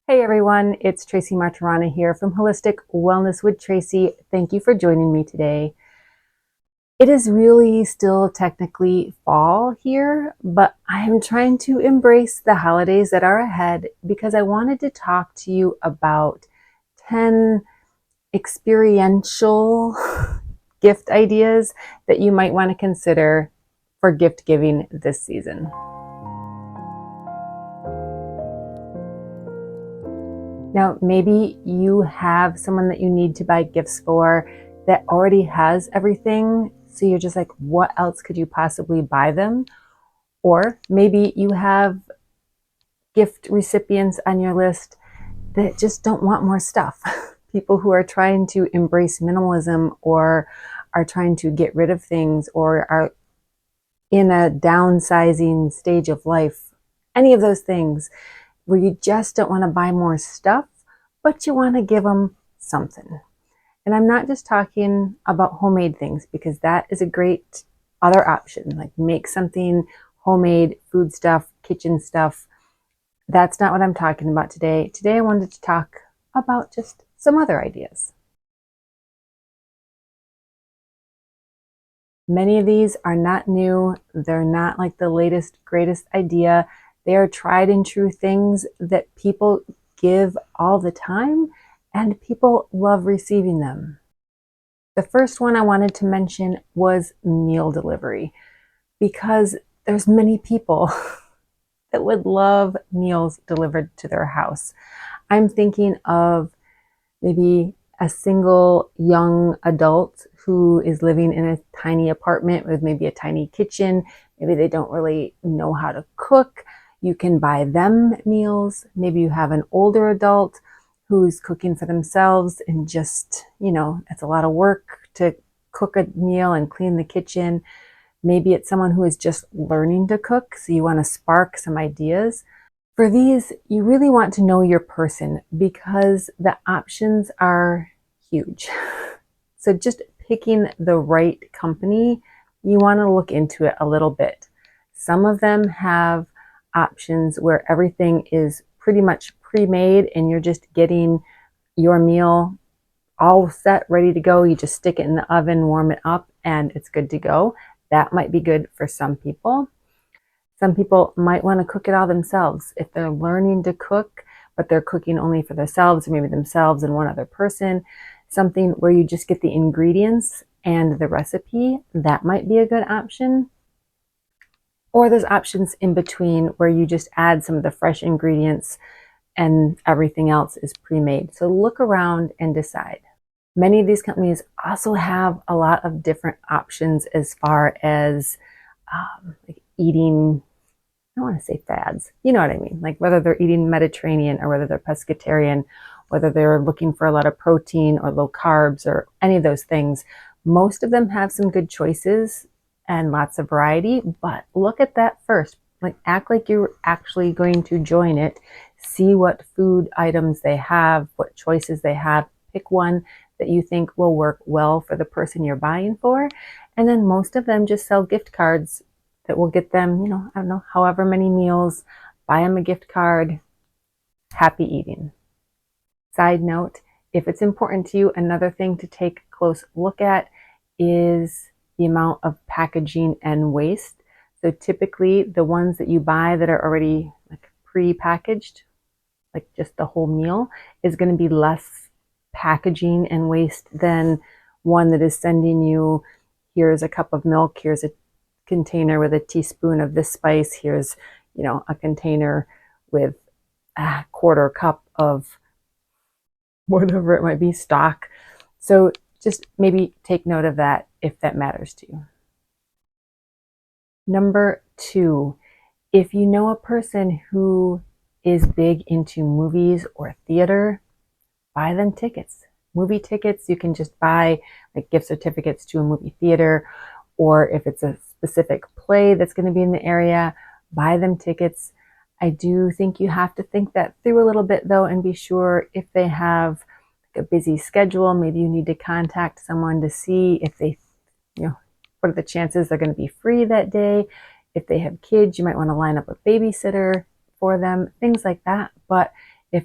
Hey everyone, it's Tracy Martirana here from Holistic Wellness with Tracy. Thank you for joining me today. It is really still technically fall here, but I am trying to embrace the holidays that are ahead because I wanted to talk to you about 10 experiential gift ideas that you might want to consider for gift giving this season. Now, maybe you have someone that you need to buy gifts for that already has everything. So you're just like, what else could you possibly buy them? Or maybe you have gift recipients on your list that just don't want more stuff. People who are trying to embrace minimalism or are trying to get rid of things or are in a downsizing stage of life. Any of those things where you just don't want to buy more stuff, but you want to give them something. And I'm not just talking about homemade things because that is a great other option. Like make something homemade, food stuff, kitchen stuff. That's not what I'm talking about today. Today I wanted to talk about just some other ideas. Many of these are not new. They're not like the latest, greatest idea. They are tried and true things that people give all the time and people love receiving them. The first one I wanted to mention was meal delivery because there's many people that would love meals delivered to their house. I'm thinking of maybe a single young adult who is living in a tiny apartment with maybe a tiny kitchen. Maybe they don't really know how to cook. You can buy them meals. Maybe you have an older adult who's cooking for themselves and just, it's a lot of work to cook a meal and clean the kitchen. Maybe it's someone who is just learning to cook, so you want to spark some ideas. For these, you really want to know your person because the options are huge. So just picking the right company, you want to look into it a little bit. Some of them have options where everything is pretty much pre-made and you're just getting your meal all set, ready to go. You just stick it in the oven, warm it up, and it's good to go. That might be good for some people. Some people might want to cook it all themselves. If they're learning to cook, but they're cooking only for themselves, or maybe themselves and one other person, something where you just get the ingredients and the recipe, that might be a good option. Or there's options in between where you just add some of the fresh ingredients and everything else is pre-made. So look around and decide. Many of these companies also have a lot of different options as far as like eating, I don't want to say fads, you know what I mean? Like whether they're eating Mediterranean or whether they're pescatarian, whether they're looking for a lot of protein or low carbs or any of those things. Most of them have some good choices and lots of variety, but look at that first. Like act like you're actually going to join it. See what food items they have, what choices they have. Pick one that you think will work well for the person you're buying for. And then most of them just sell gift cards that will get them, I don't know, however many meals, buy them a gift card, happy eating. Side note, if it's important to you, another thing to take a close look at is the amount of packaging and waste. So typically the ones that you buy that are already like pre-packaged, like just the whole meal, is going to be less packaging and waste than one that is sending you, here's a cup of milk, here's a container with a teaspoon of this spice, here's, a container with a quarter cup of whatever it might be, stock. So just maybe take note of that if that matters to you. Number 2, if you know a person who is big into movies or theater, buy them tickets. Movie tickets, you can just buy like gift certificates to a movie theater, or if it's a specific play that's going to be in the area, buy them tickets. I do think you have to think that through a little bit though, and be sure if they have like a busy schedule, maybe you need to contact someone to see if they, what are the chances they're going to be free that day. If they have kids, you might want to line up a babysitter for them, things like that. But if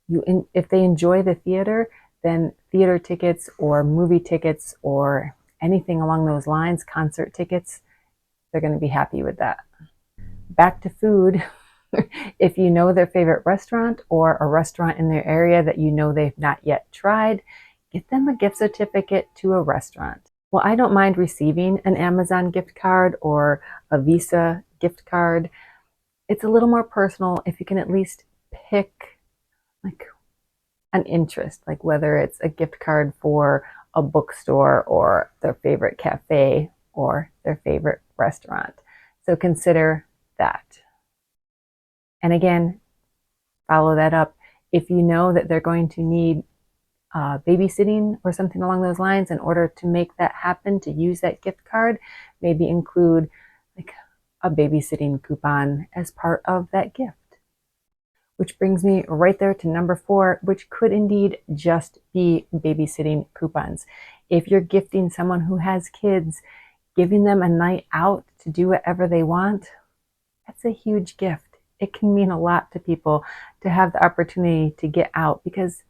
If they enjoy the theater, then theater tickets or movie tickets or anything along those lines, concert tickets, they're going to be happy with that. Back to food. If you know their favorite restaurant or a restaurant in their area that you know they've not yet tried, get them a gift certificate to a restaurant. Well, I don't mind receiving an Amazon gift card or a Visa gift card. It's a little more personal if you can at least pick like an interest, like whether it's a gift card for a bookstore or their favorite cafe or their favorite restaurant. So consider that. And again, follow that up. If you know that they're going to need babysitting or something along those lines, in order to make that happen, to use that gift card, maybe include like a babysitting coupon as part of that gift. Which brings me right there to number 4, which could indeed just be babysitting coupons. If you're gifting someone who has kids, giving them a night out to do whatever they want, that's a huge gift. It can mean a lot to people to have the opportunity to get out, because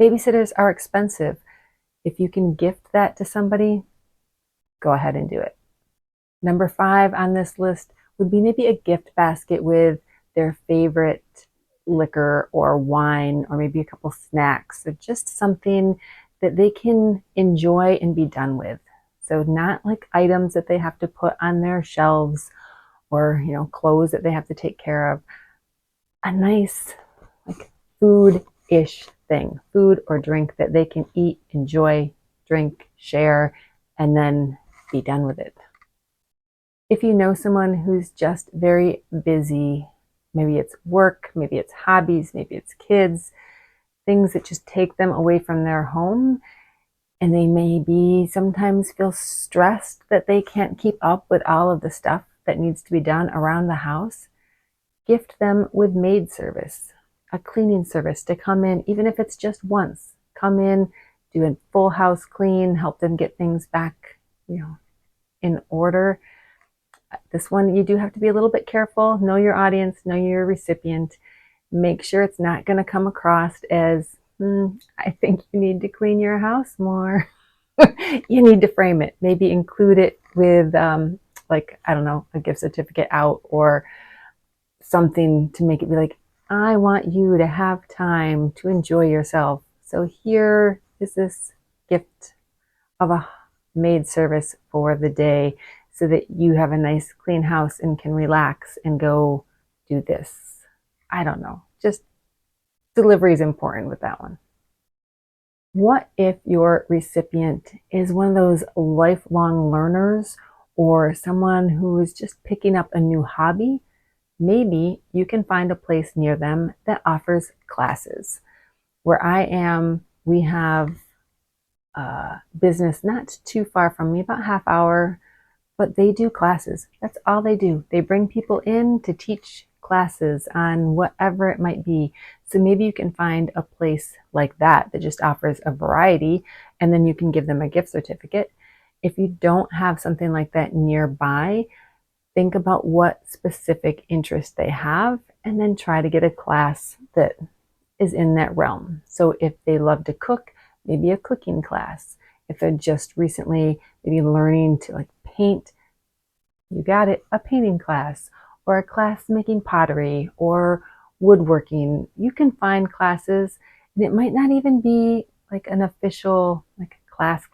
babysitters are expensive. If you can gift that to somebody, go ahead and do it. Number 5 on this list would be maybe a gift basket with their favorite liquor or wine, or maybe a couple snacks, or just something that they can enjoy and be done with. So not like items that they have to put on their shelves, or clothes that they have to take care of. A nice like food-ish thing, food or drink that they can eat, enjoy, drink, share, and then be done with it. If you know someone who's just very busy, maybe it's work, maybe it's hobbies, maybe it's kids, things that just take them away from their home, and they maybe sometimes feel stressed that they can't keep up with all of the stuff that needs to be done around the house, gift them with maid service, a cleaning service to come in, even if it's just once. Come in, do a full house clean, help them get things back, in order. This one, you do have to be a little bit careful. Know your audience, know your recipient. Make sure it's not going to come across as, I think you need to clean your house more. You need to frame it. Maybe include it with, I don't know, a gift certificate out or something to make it be like, I want you to have time to enjoy yourself. So here is this gift of a maid service for the day, so that you have a nice clean house and can relax and go do this. I don't know. Just delivery is important with that one. What if your recipient is one of those lifelong learners, or someone who is just picking up a new hobby? Maybe you can find a place near them that offers classes. Where I am, we have a business not too far from me, about half hour, but they do classes. That's all they do. They bring people in to teach classes on whatever it might be. So maybe you can find a place like that that just offers a variety, and then you can give them a gift certificate. If you don't have something like that nearby, think about what specific interest they have, and then try to get a class that is in that realm. So if they love to cook, maybe a cooking class. If they're just recently maybe learning to paint, you got it, a painting class, or a class making pottery or woodworking. You can find classes, and it might not even be like an official class.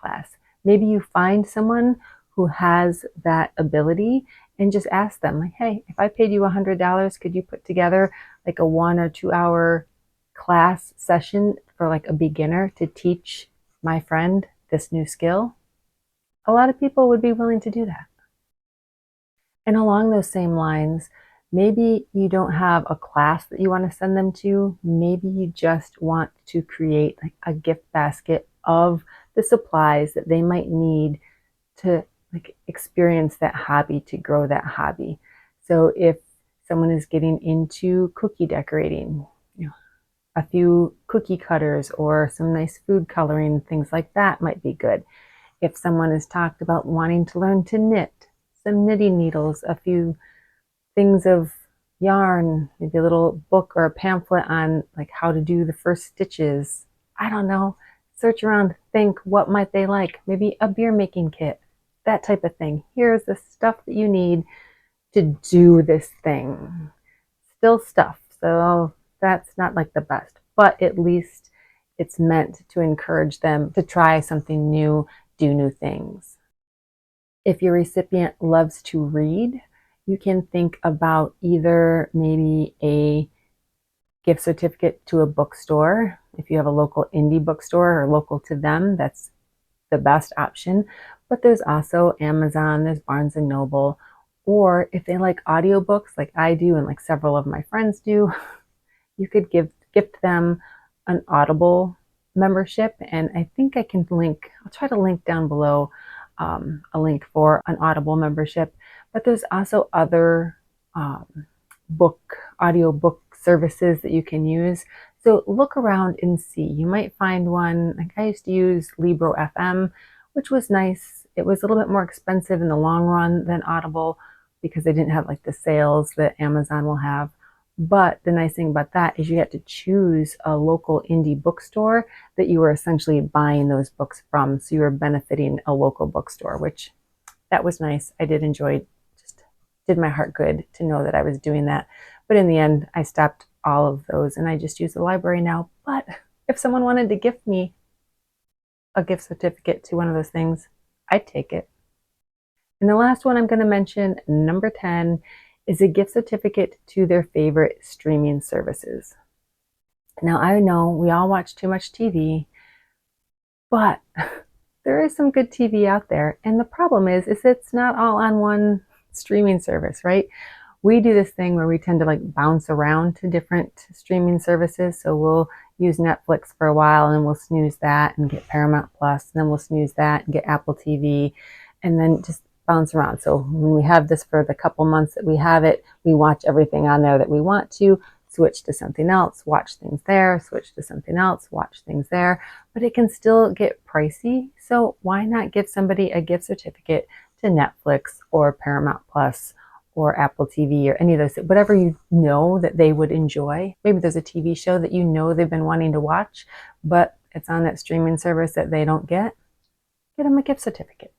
Maybe you find someone who has that ability and just ask them, hey, if I paid you $100, could you put together a 1 or 2 hour class session for a beginner to teach my friend this new skill? A lot of people would be willing to do that. And along those same lines, maybe you don't have a class that you want to send them to. Maybe you just want to create a gift basket of the supplies that they might need to experience that hobby, to grow that hobby. So if someone is getting into cookie decorating, a few cookie cutters or some nice food coloring, things like that might be good. If someone has talked about wanting to learn to knit, some knitting needles, a few things of yarn, maybe a little book or a pamphlet on like how to do the first stitches. I don't know. Search around, think what might they like. Maybe a beer making kit, that type of thing. Here's the stuff that you need to do this thing. Still stuff, so that's not like the best, but at least it's meant to encourage them to try something new, do new things. If your recipient loves to read, you can think about either maybe a gift certificate to a bookstore. If you have a local indie bookstore or local to them, that's the best option. But there's also Amazon, there's Barnes and Noble, or if they like audiobooks like I do and like several of my friends do, you could gift them an Audible membership. And I think I can link, I'll try to link down below a link for an Audible membership. But there's also other audiobook services that you can use. So look around and see. You might find one, like I used to use Libro FM, which was nice. It was a little bit more expensive in the long run than Audible because they didn't have like the sales that Amazon will have. But the nice thing about that is you get to choose a local indie bookstore that you were essentially buying those books from. So you were benefiting a local bookstore, which that was nice. I did enjoy it. Just did my heart good to know that I was doing that. But in the end, I stopped all of those and I just use the library now. But if someone wanted to gift me a gift certificate to one of those things, I'd take it. And the last one I'm going to mention, number 10, is a gift certificate to their favorite streaming services. Now, I know we all watch too much TV, but there is some good TV out there. And the problem is it's not all on one streaming service, right? We do this thing where we tend to like bounce around to different streaming services. So we'll use Netflix for a while and then we'll snooze that and get Paramount Plus, and then we'll snooze that and get Apple TV, and then just bounce around. So when we have this for the couple months that we have it, we watch everything on there that we want to, switch to something else, watch things there, switch to something else, watch things there, but it can still get pricey. So why not give somebody a gift certificate to Netflix or Paramount Plus or Apple TV or any of those, whatever you know that they would enjoy. Maybe there's a TV show that you know they've been wanting to watch, but it's on that streaming service that they don't get. Get them a gift certificate.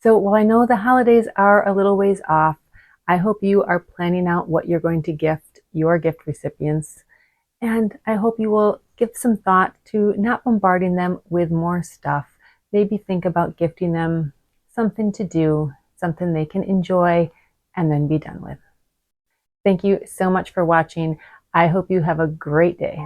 So while I know the holidays are a little ways off, I hope you are planning out what you're going to gift your gift recipients. And I hope you will give some thought to not bombarding them with more stuff. Maybe think about gifting them something to do, something they can enjoy, and then be done with. Thank you so much for watching. I hope you have a great day.